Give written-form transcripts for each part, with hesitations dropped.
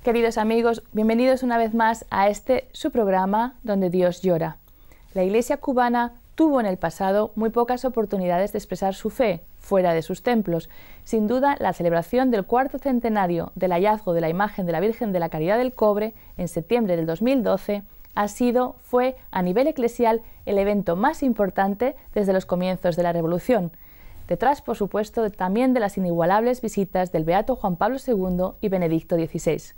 Queridos amigos, bienvenidos una vez más a su programa donde Dios llora. La Iglesia cubana tuvo en el pasado muy pocas oportunidades de expresar su fe fuera de sus templos. Sin duda, la celebración del cuarto centenario del hallazgo de la imagen de la Virgen de la Caridad del Cobre en septiembre del 2012 fue a nivel eclesial el evento más importante desde los comienzos de la Revolución. Detrás, por supuesto, también de las inigualables visitas del Beato Juan Pablo II y Benedicto XVI.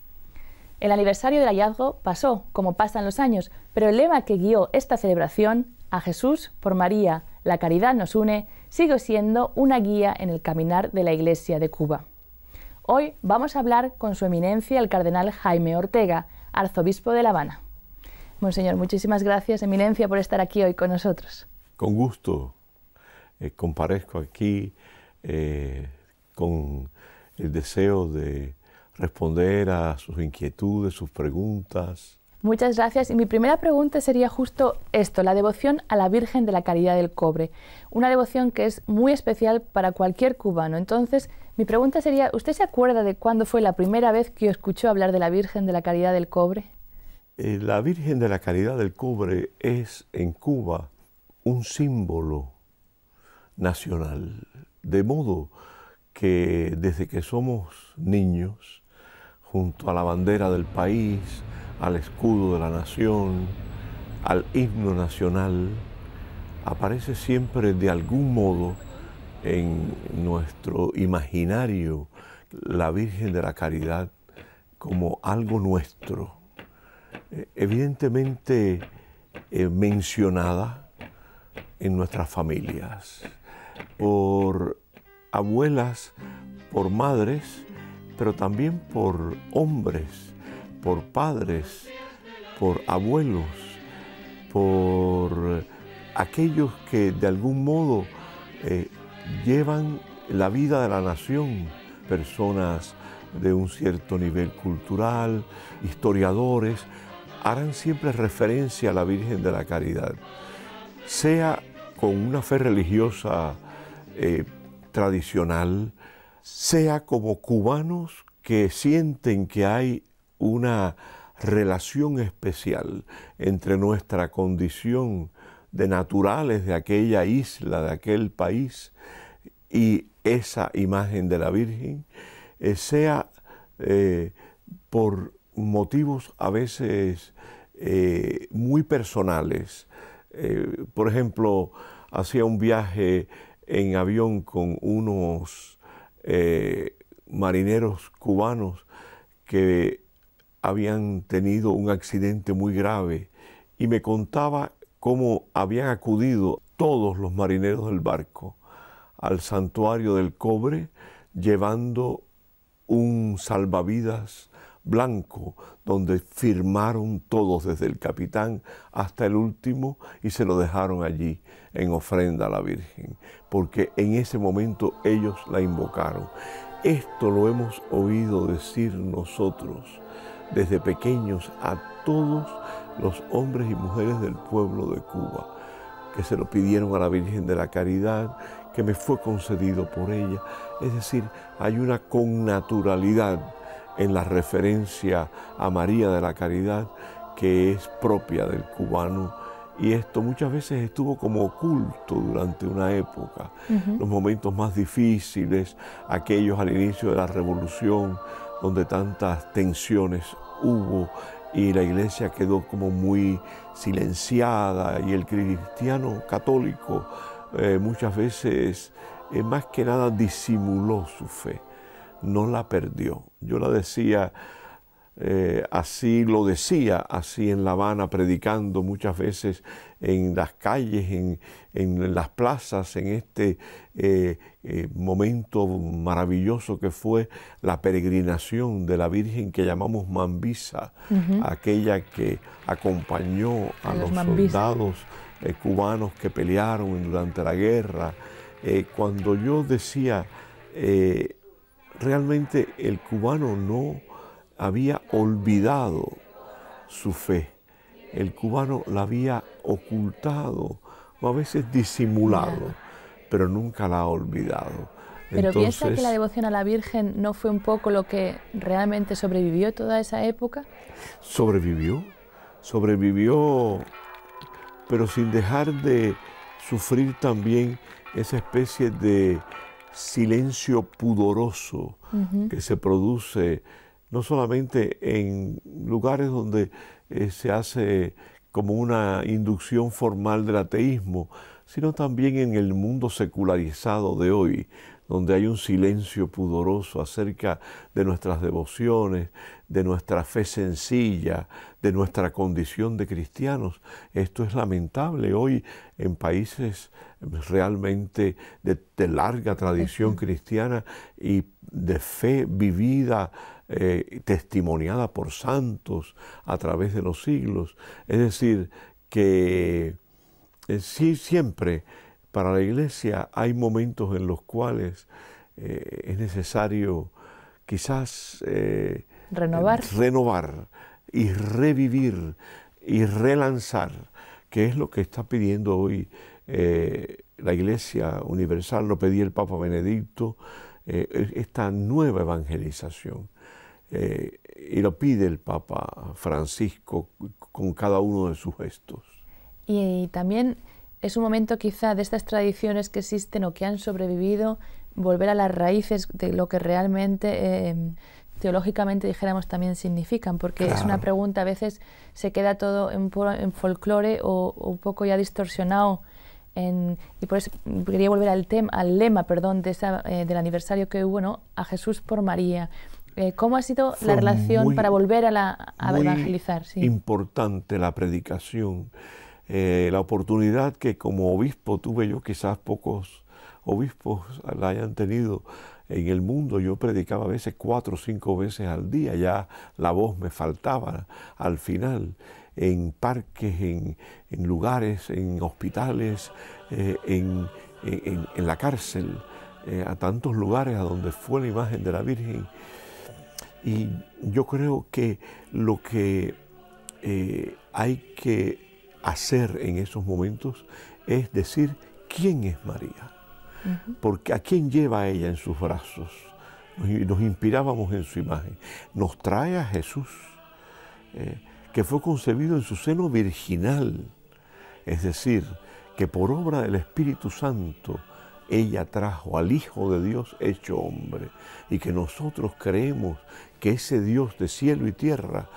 El aniversario del hallazgo pasó, como pasan los años, pero el lema que guió esta celebración, a Jesús por María, la caridad nos une, sigue siendo una guía en el caminar de la Iglesia de Cuba. Hoy vamos a hablar con su eminencia el cardenal Jaime Ortega, arzobispo de La Habana. Monseñor, muchísimas gracias, eminencia, por estar aquí hoy con nosotros. Con gusto comparezco aquí con el deseo de responder a sus inquietudes, sus preguntas. Muchas gracias. Y mi primera pregunta sería justo esto, la devoción a la Virgen de la Caridad del Cobre. Una devoción que es muy especial para cualquier cubano. Entonces, mi pregunta sería, ¿usted se acuerda de cuándo fue la primera vez que escuchó hablar de la Virgen de la Caridad del Cobre? La Virgen de la Caridad del Cobre es en Cuba un símbolo nacional. De modo que desde que somos niños, junto a la bandera del país, al escudo de la nación, al himno nacional, aparece siempre de algún modo en nuestro imaginario la Virgen de la Caridad como algo nuestro, evidentemente mencionada en nuestras familias, por abuelas, por madres, pero también por hombres, por padres, por abuelos, por aquellos que de algún modo llevan la vida de la nación, personas de un cierto nivel cultural, historiadores, harán siempre referencia a la Virgen de la Caridad, sea con una fe religiosa tradicional, sea como cubanos que sienten que hay una relación especial entre nuestra condición de naturales de aquella isla, de aquel país, y esa imagen de la Virgen, sea por motivos a veces muy personales. Por ejemplo, hacía un viaje en avión con unos marineros cubanos que habían tenido un accidente muy grave y me contaba cómo habían acudido todos los marineros del barco al santuario del Cobre llevando un salvavidas blanco donde firmaron todos desde el capitán hasta el último y se lo dejaron allí en ofrenda a la Virgen, porque en ese momento ellos la invocaron. Esto lo hemos oído decir nosotros desde pequeños a todos los hombres y mujeres del pueblo de Cuba, que se lo pidieron a la Virgen de la Caridad, que me fue concedido por ella. Es decir, hay una connaturalidad en la referencia a María de la Caridad que es propia del cubano, y esto muchas veces estuvo como oculto durante una época. Los momentos más difíciles, aquellos al inicio de la Revolución, donde tantas tensiones hubo y la Iglesia quedó como muy silenciada, y el cristiano católico muchas veces más que nada disimuló su fe, no la perdió. Yo la decía así, lo decía así en La Habana, predicando muchas veces en las calles, en las plazas, en este momento maravilloso que fue la peregrinación de la Virgen que llamamos Mambisa, aquella que acompañó a los soldados cubanos que pelearon durante la guerra. Cuando yo decía, realmente el cubano no había olvidado su fe, el cubano la había ocultado o a veces disimulado, pero nunca la ha olvidado. Pero ¿piensa que la devoción a la Virgen no fue un poco lo que realmente sobrevivió toda esa época? Sobrevivió, pero sin dejar de sufrir también esa especie de silencio pudoroso que se produce no solamente en lugares donde se hace como una inducción formal del ateísmo, sino también en el mundo secularizado de hoy, donde hay un silencio pudoroso acerca de nuestras devociones, de nuestra fe sencilla, de nuestra condición de cristianos. Esto es lamentable hoy en países realmente de larga tradición cristiana y de fe vivida, testimoniada por santos a través de los siglos. Es decir, que sí, siempre para la Iglesia hay momentos en los cuales es necesario quizás renovar y revivir y relanzar, que es lo que está pidiendo hoy la Iglesia Universal, lo pedía el Papa Benedicto, esta nueva evangelización. Y lo pide el Papa Francisco con cada uno de sus gestos. Y también es un momento quizá de estas tradiciones que existen o que han sobrevivido, volver a las raíces de lo que realmente teológicamente dijéramos también significan, porque claro, es una pregunta, a veces se queda todo en folclore o un poco ya distorsionado. Y por eso quería volver al lema del aniversario que hubo, ¿no? A Jesús por María. ¿Cómo ha sido la relación para volver a evangelizar? Sí. Importante la predicación, la oportunidad que como obispo tuve yo, quizás pocos obispos la hayan tenido en el mundo. Yo predicaba a veces 4 o 5 veces al día, ya la voz me faltaba al final, en parques, en lugares, en hospitales, en la cárcel, a tantos lugares a donde fue la imagen de la Virgen. Y yo creo que lo que hay que hacer en esos momentos es decir, ¿quién es María? Porque ¿a quién lleva ella en sus brazos? Nos inspirábamos en su imagen. Nos trae a Jesús, que fue concebido en su seno virginal, es decir, que por obra del Espíritu Santo ella trajo al Hijo de Dios hecho hombre, y que nosotros creemos que ese Dios de cielo y tierra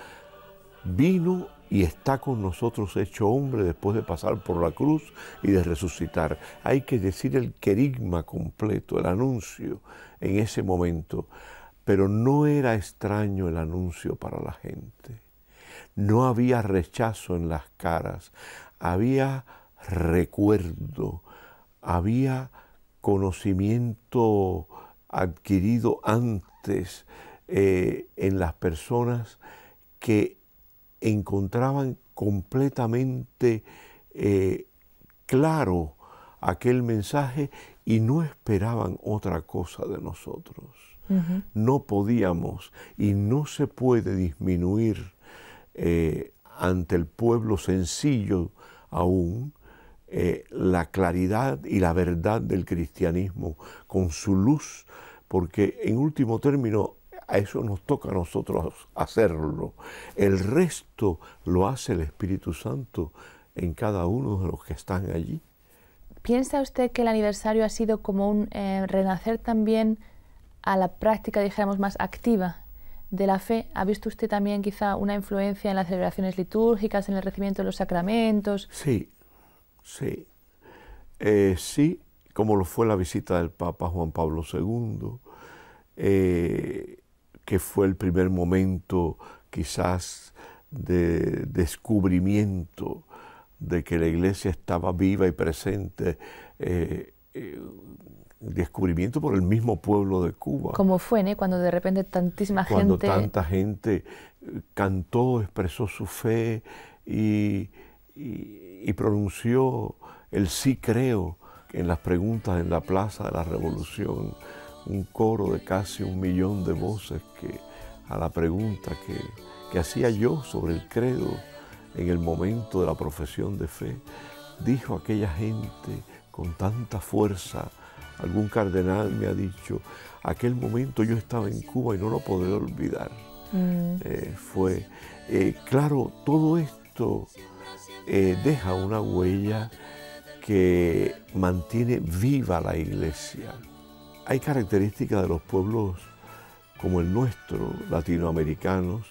vino y está con nosotros hecho hombre después de pasar por la cruz y de resucitar. Hay que decir el querigma completo, el anuncio en ese momento, pero no era extraño el anuncio para la gente. No había rechazo en las caras, había recuerdo, había conocimiento adquirido antes en las personas que encontraban completamente claro aquel mensaje y no esperaban otra cosa de nosotros. No podíamos y no se puede disminuir ante el pueblo sencillo aún la claridad y la verdad del cristianismo con su luz, porque en último término a eso nos toca a nosotros hacerlo. El resto lo hace el Espíritu Santo en cada uno de los que están allí. ¿Piensa usted que el aniversario ha sido como un renacer también a la práctica, dijéramos, más activa de la fe? ¿Ha visto usted también quizá una influencia en las celebraciones litúrgicas, en el recibimiento de los sacramentos? Sí, sí. Sí, como lo fue la visita del Papa Juan Pablo II, que fue el primer momento quizás de descubrimiento de que la Iglesia estaba viva y presente, descubrimiento por el mismo pueblo de Cuba. ¿Cómo fue, ¿no? Cuando de repente tantísima gente... Cuando tanta gente cantó, expresó su fe y pronunció el sí creo en las preguntas en la Plaza de la Revolución. Un coro de casi 1 millón de voces que a la pregunta que hacía yo sobre el credo en el momento de la profesión de fe, dijo aquella gente con tanta fuerza algún cardenal me ha dicho, aquel momento yo estaba en Cuba y no lo podré olvidar. Claro, todo esto deja una huella que mantiene viva la Iglesia. Hay características de los pueblos como el nuestro, latinoamericanos,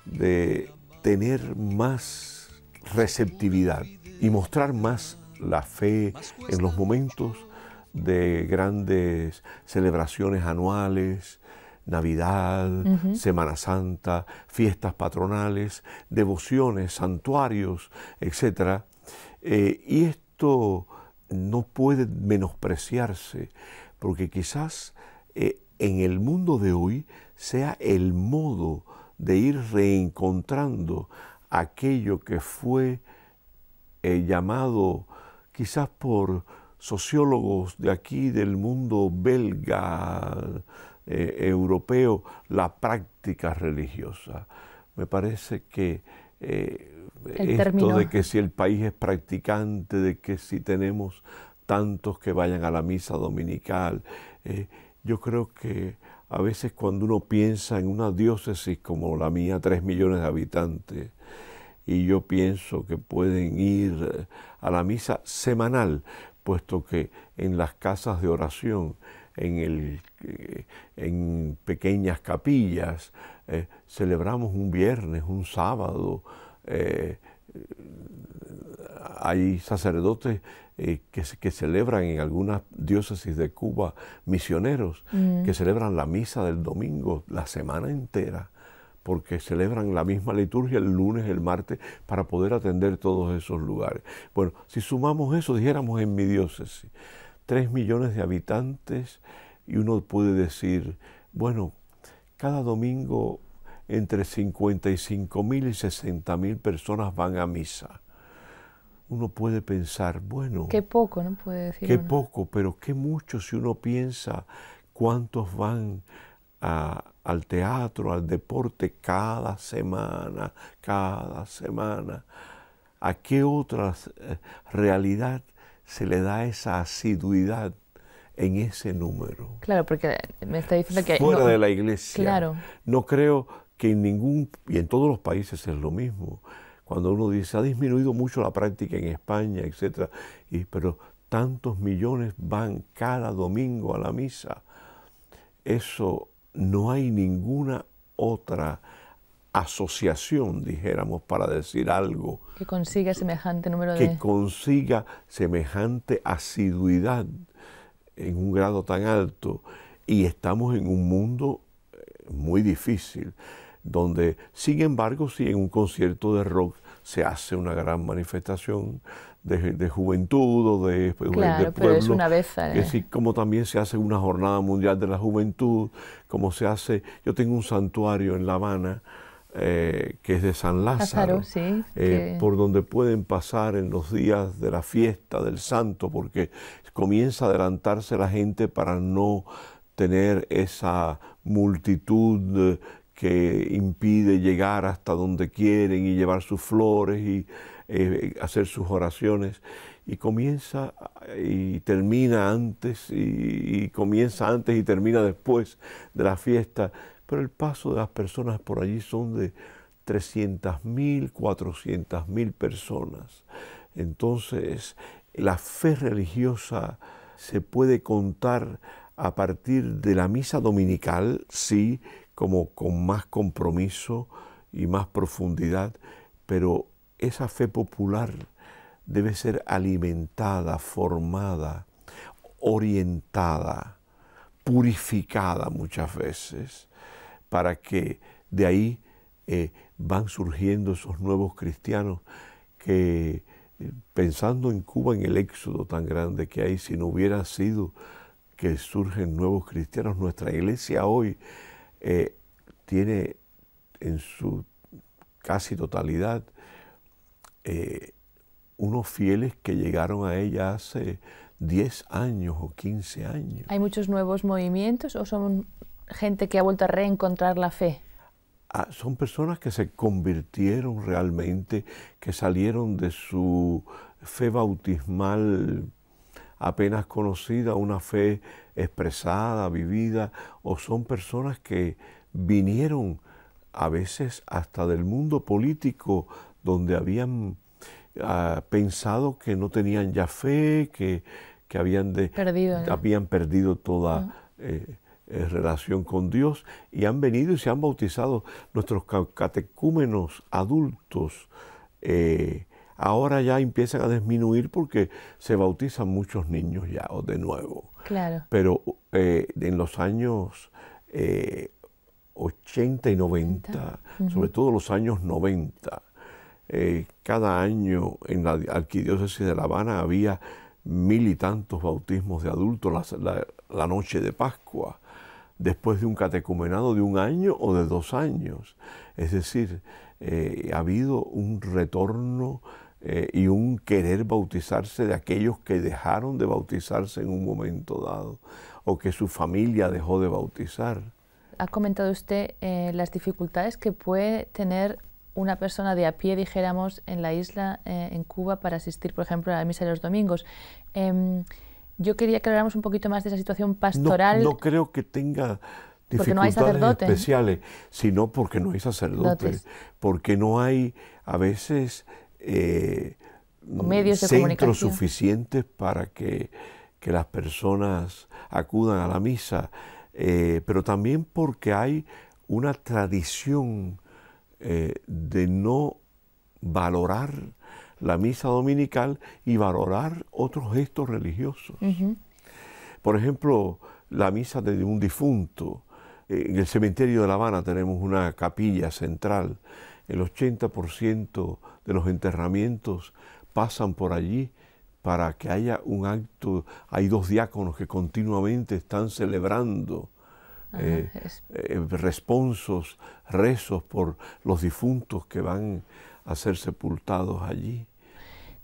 de tener más receptividad y mostrar más la fe en los momentos de grandes celebraciones anuales, Navidad, Semana Santa, fiestas patronales, devociones, santuarios, etc. Y esto no puede menospreciarse, porque quizás en el mundo de hoy sea el modo de ir reencontrando aquello que fue llamado quizás por sociólogos de aquí del mundo belga, europeo, la práctica religiosa. Me parece que esto de que si el país es practicante, de que si tenemos tantos que vayan a la misa dominical, yo creo que a veces cuando uno piensa en una diócesis como la mía, 3 millones de habitantes, y yo pienso que pueden ir a la misa semanal, puesto que en las casas de oración, en pequeñas capillas, celebramos un viernes, un sábado. Hay sacerdotes que celebran en algunas diócesis de Cuba, misioneros, que celebran la misa del domingo la semana entera, porque celebran la misma liturgia el lunes, el martes, para poder atender todos esos lugares. Bueno, si sumamos eso, dijéramos en mi diócesis, 3 millones de habitantes, y uno puede decir, bueno, cada domingo entre 55.000 y 60.000 personas van a misa. Uno puede pensar, bueno... Qué poco, ¿no? Puede decir qué uno. poco, pero qué mucho si uno piensa cuántos van al teatro, al deporte cada semana. ¿A qué otra realidad se le da esa asiduidad en ese número? Claro, porque me está diciendo que... Fuera de la iglesia. Claro. No creo que en ningún... Y en todos los países es lo mismo. Cuando uno dice, ha disminuido mucho la práctica en España, etc. Pero tantos millones van cada domingo a la misa. Eso no hay ninguna otra asociación, dijéramos, para decir algo. Que consiga semejante número que consiga semejante asiduidad en un grado tan alto. Y estamos en un mundo muy difícil, donde, sin embargo, si en un concierto de rock se hace una gran manifestación de juventud o de pueblo, pero es una vez, que sí, como también se hace una jornada mundial de la juventud, como se hace, yo tengo un santuario en La Habana, que es de San Lázaro, sí, por donde pueden pasar en los días de la fiesta del santo, porque comienza a adelantarse la gente para no tener esa multitud que impide llegar hasta donde quieren y llevar sus flores y hacer sus oraciones. Y comienza y termina antes, y comienza antes y termina después de la fiesta. Pero el paso de las personas por allí son de 300.000, 400.000 personas. Entonces, la fe religiosa se puede contar a partir de la misa dominical, sí, como con más compromiso y más profundidad, pero esa fe popular debe ser alimentada, formada, orientada, purificada muchas veces, para que de ahí van surgiendo esos nuevos cristianos que, pensando en Cuba, en el éxodo tan grande que hay, si no hubiera sido que surgen nuevos cristianos, nuestra iglesia hoy tiene en su casi totalidad unos fieles que llegaron a ella hace 10 años o 15 años. ¿Hay muchos nuevos movimientos o son gente que ha vuelto a reencontrar la fe? Son personas que se convirtieron realmente, que salieron de su fe bautismal apenas conocida, una fe expresada, vivida, o son personas que vinieron a veces hasta del mundo político, donde habían pensado que no tenían ya fe, que habían perdido toda relación con Dios, y han venido y se han bautizado. Nuestros catecúmenos adultos ahora ya empiezan a disminuir porque se bautizan muchos niños ya de nuevo. Claro. Pero en los años 80 y 90, sobre todo los años 90, cada año en la Arquidiócesis de La Habana había 1000 y tantos bautismos de adultos la noche de Pascua, después de un catecumenado de 1 año o de 2 años. Es decir, ha habido un retorno y un querer bautizarse de aquellos que dejaron de bautizarse en un momento dado o que su familia dejó de bautizar. Ha comentado usted las dificultades que puede tener una persona de a pie, dijéramos, en la isla, en Cuba, para asistir, por ejemplo, a la misa de los domingos. Yo quería que habláramos un poquito más de esa situación pastoral. No creo que tenga dificultades especiales, sino porque no hay sacerdotes, porque no hay a veces medios de centros suficientes para que las personas acudan a la misa, pero también porque hay una tradición de no valorar la misa dominical y valorar otros gestos religiosos. Por ejemplo, la misa de un difunto. En el cementerio de La Habana tenemos una capilla central. El 80% de los enterramientos pasan por allí para que haya un acto. Hay 2 diáconos que continuamente están celebrando responsos, rezos por los difuntos que van a ser sepultados allí.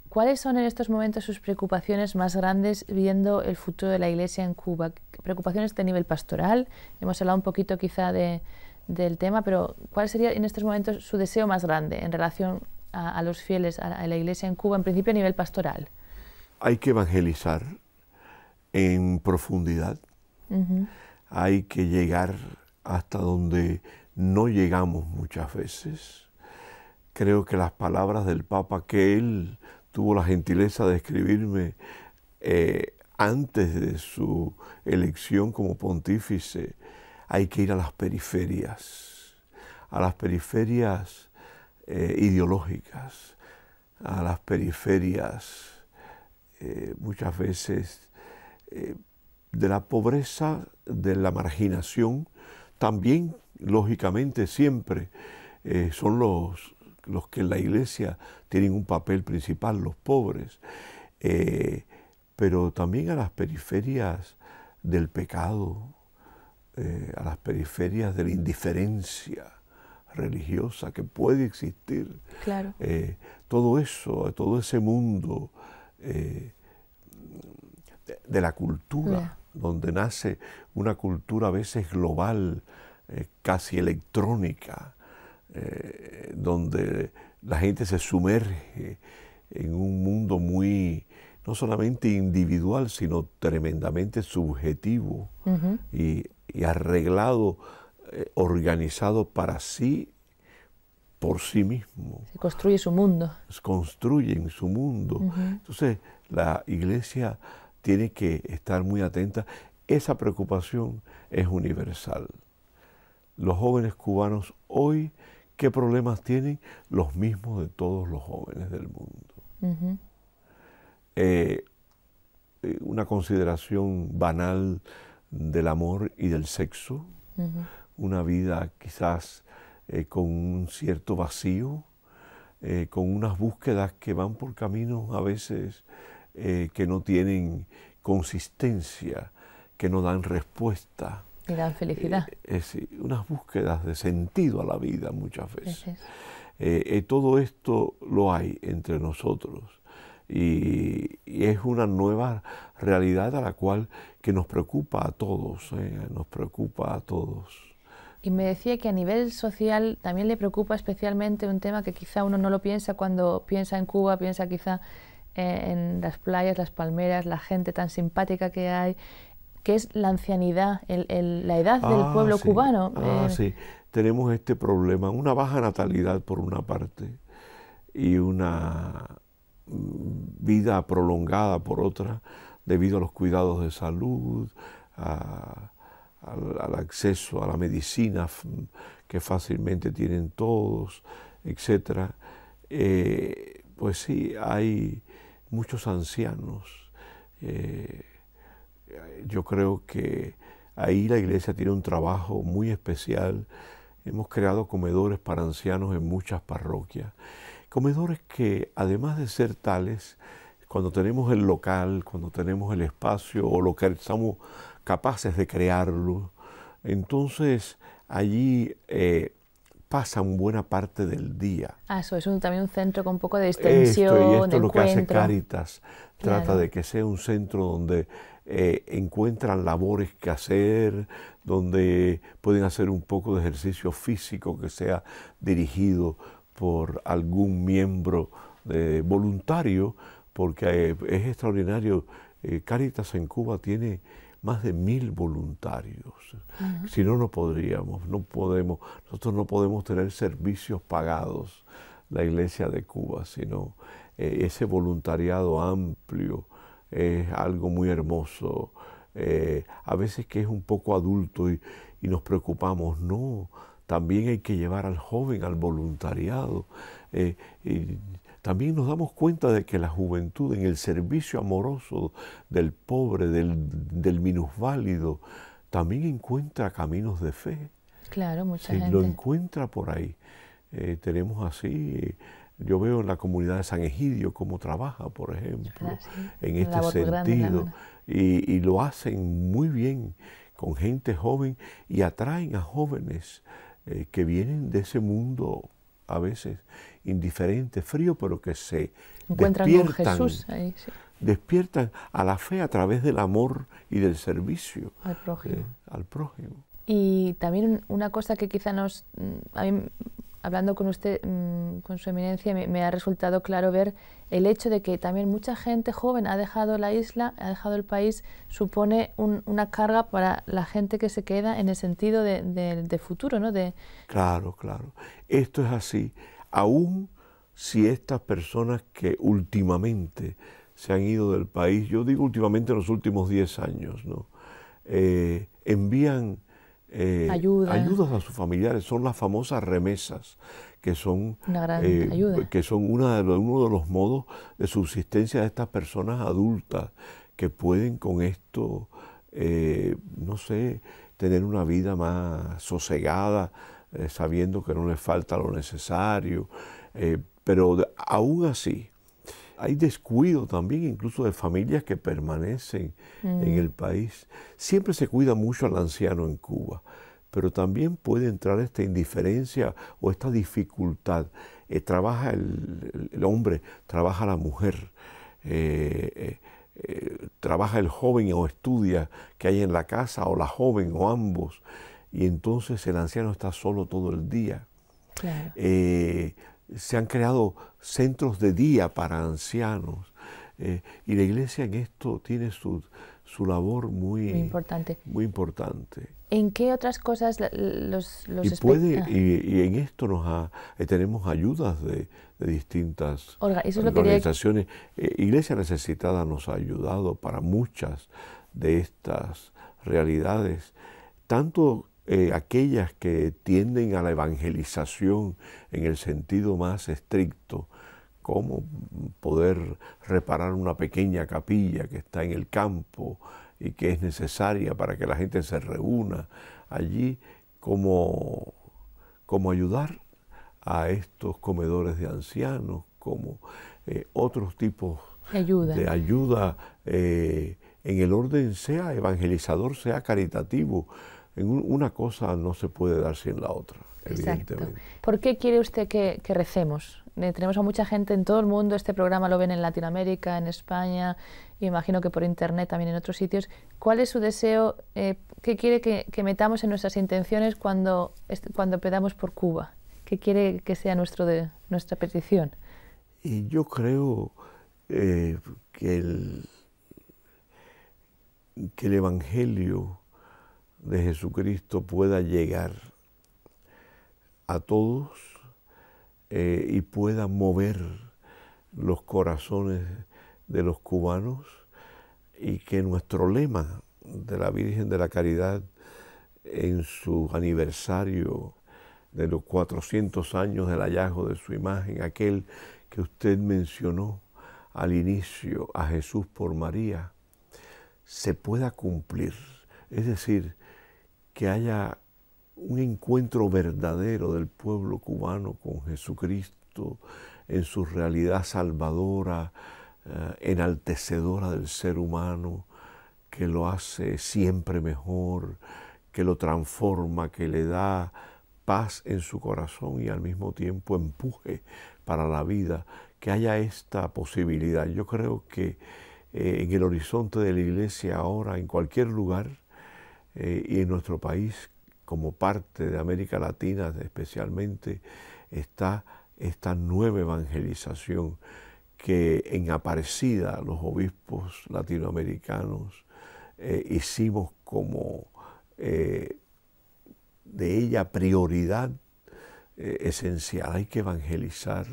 ¿Cuáles son en estos momentos sus preocupaciones más grandes viendo el futuro de la Iglesia en Cuba? ¿Preocupaciones de nivel pastoral? Hemos hablado un poquito quizá del tema, pero ¿cuál sería en estos momentos su deseo más grande en relación a los fieles, a la Iglesia en Cuba, en principio a nivel pastoral? Hay que evangelizar en profundidad. Hay que llegar hasta donde no llegamos muchas veces. Creo que las palabras del Papa, que él tuvo la gentileza de escribirme antes de su elección como pontífice, hay que ir a las periferias ideológicas, a las periferias muchas veces de la pobreza, de la marginación. También, lógicamente, siempre son los que en la Iglesia tienen un papel principal, los pobres, pero también a las periferias del pecado, a las periferias de la indiferencia religiosa que puede existir. Claro. Todo eso, todo ese mundo de la cultura, donde nace una cultura a veces global, casi electrónica, donde la gente se sumerge en un mundo muy, no solamente individual, sino tremendamente subjetivo y arreglado, organizado para sí, por sí mismo. Se construye su mundo. Construyen su mundo. Entonces, la Iglesia tiene que estar muy atenta. Esa preocupación es universal. Los jóvenes cubanos hoy, ¿qué problemas tienen? Los mismos de todos los jóvenes del mundo. Una consideración banal del amor y del sexo, una vida quizás con un cierto vacío, con unas búsquedas que van por caminos a veces que no tienen consistencia, que no dan respuesta. Y dan felicidad. Unas búsquedas de sentido a la vida muchas veces. Todo esto lo hay entre nosotros y es una nueva realidad a la cual que nos preocupa a todos, nos preocupa a todos. Y me decía que a nivel social también le preocupa especialmente un tema que quizá uno no lo piensa cuando piensa en Cuba, piensa quizá en las playas, las palmeras, la gente tan simpática que hay, que es la ancianidad, la edad del pueblo sí. cubano. Sí, tenemos este problema, una baja natalidad por una parte y una vida prolongada por otra, debido a los cuidados de salud, al acceso a la medicina que fácilmente tienen todos, etc. Pues sí, hay muchos ancianos. Yo creo que ahí la iglesia tiene un trabajo muy especial. Hemos creado comedores para ancianos en muchas parroquias. Comedores que, además de ser tales, cuando tenemos el local, cuando tenemos el espacio o lo que estamos capaces de crearlo, entonces allí pasan buena parte del día. Eso es también un centro con un poco de Esto distensión, de es lo que hace encuentro. Cáritas. Trata Claro. de que sea un centro donde encuentran labores que hacer, donde pueden hacer un poco de ejercicio físico que sea dirigido por algún miembro voluntario, porque es extraordinario. Cáritas en Cuba tiene más de 1000 voluntarios. Si no, no podríamos, nosotros no podemos tener servicios pagados, la Iglesia de Cuba, sino ese voluntariado amplio es algo muy hermoso. A veces que es un poco adulto y nos preocupamos, no, también hay que llevar al joven al voluntariado. Y también nos damos cuenta de que la juventud en el servicio amoroso del pobre, del minusválido, también encuentra caminos de fe. Claro, mucha Sí, gente. lo encuentra por ahí. Tenemos así, yo veo en la comunidad de San Egidio cómo trabaja, por ejemplo, en este sentido. Y lo hacen muy bien con gente joven y atraen a jóvenes que vienen de ese mundo a veces indiferente, frío, pero que se encuentran despiertan, con Jesús ahí, sí. Despiertan a la fe a través del amor y del servicio al prójimo. Y también una cosa que quizá a mí, hablando con usted, con su eminencia, me ha resultado claro ver el hecho de que también mucha gente joven ha dejado la isla, ha dejado el país, supone una carga para la gente que se queda en el sentido de futuro, ¿no? Claro, claro. Esto es así. Aún si estas personas que últimamente se han ido del país, yo digo últimamente en los últimos 10 años, ¿no? Envían ayudas a sus familiares, son las famosas remesas, que son una gran ayuda, que son uno de los modos de subsistencia de estas personas adultas que pueden con esto, no sé, tener una vida más sosegada, sabiendo que no les falta lo necesario, pero aún así hay descuido también incluso de familias que permanecen en el país. Siempre se cuida mucho al anciano en Cuba, pero también puede entrar esta indiferencia o esta dificultad. Trabaja el hombre, trabaja la mujer, trabaja el joven o estudia que hay en la casa, o la joven, o ambos, y entonces el anciano está solo todo el día. Claro. Se han creado centros de día para ancianos y la iglesia en esto tiene su labor muy importante. ¿En qué otras cosas y en esto tenemos ayudas de distintas organizaciones? Iglesia Necesitada nos ha ayudado para muchas de estas realidades, tanto aquellas que tienden a la evangelización en el sentido más estricto, como poder reparar una pequeña capilla que está en el campo y que es necesaria para que la gente se reúna allí, como ayudar a estos comedores de ancianos, como otros tipos de ayuda en el orden, sea evangelizador, sea caritativo. Una cosa no se puede dar sin la otra, evidentemente. Exacto. ¿Por qué quiere usted que recemos? Tenemos a mucha gente en todo el mundo, este programa lo ven en Latinoamérica, en España, y imagino que por internet también en otros sitios. ¿Cuál es su deseo? ¿Qué quiere que metamos en nuestras intenciones cuando pedamos por Cuba? ¿Qué quiere que sea nuestra petición? Y yo creo que el Evangelio de Jesucristo pueda llegar a todos y pueda mover los corazones de los cubanos, y que nuestro lema de la Virgen de la Caridad en su aniversario de los 400 años del hallazgo de su imagen, aquel que usted mencionó al inicio, a Jesús por María, se pueda cumplir. Es decir, que haya un encuentro verdadero del pueblo cubano con Jesucristo en su realidad salvadora, enaltecedora del ser humano, que lo hace siempre mejor, que lo transforma, que le da paz en su corazón y al mismo tiempo empuje para la vida, que haya esta posibilidad. Yo creo que en el horizonte de la Iglesia ahora, en cualquier lugar, y en nuestro país, como parte de América Latina especialmente, está esta nueva evangelización que en Aparecida los obispos latinoamericanos hicimos como de ella prioridad esencial. Hay que evangelizar,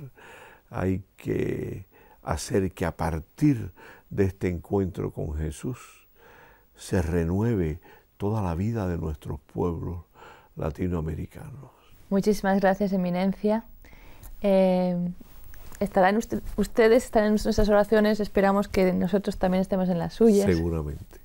hay que hacer que a partir de este encuentro con Jesús se renueve toda la vida de nuestros pueblos latinoamericanos. Muchísimas gracias, Eminencia. Ustedes están en nuestras oraciones, esperamos que nosotros también estemos en las suyas. Seguramente.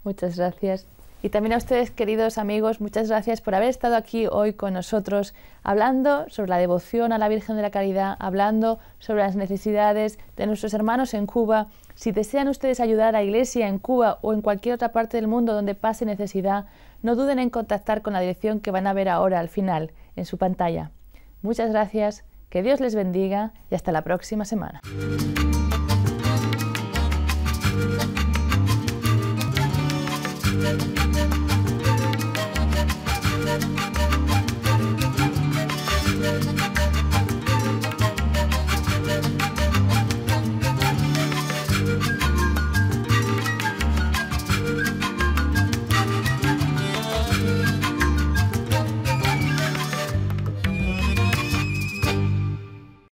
Muchas gracias. Y también a ustedes, queridos amigos, muchas gracias por haber estado aquí hoy con nosotros, hablando sobre la devoción a la Virgen de la Caridad, hablando sobre las necesidades de nuestros hermanos en Cuba. Si desean ustedes ayudar a la Iglesia en Cuba o en cualquier otra parte del mundo donde pase necesidad, no duden en contactar con la dirección que van a ver ahora al final, en su pantalla. Muchas gracias, que Dios les bendiga y hasta la próxima semana.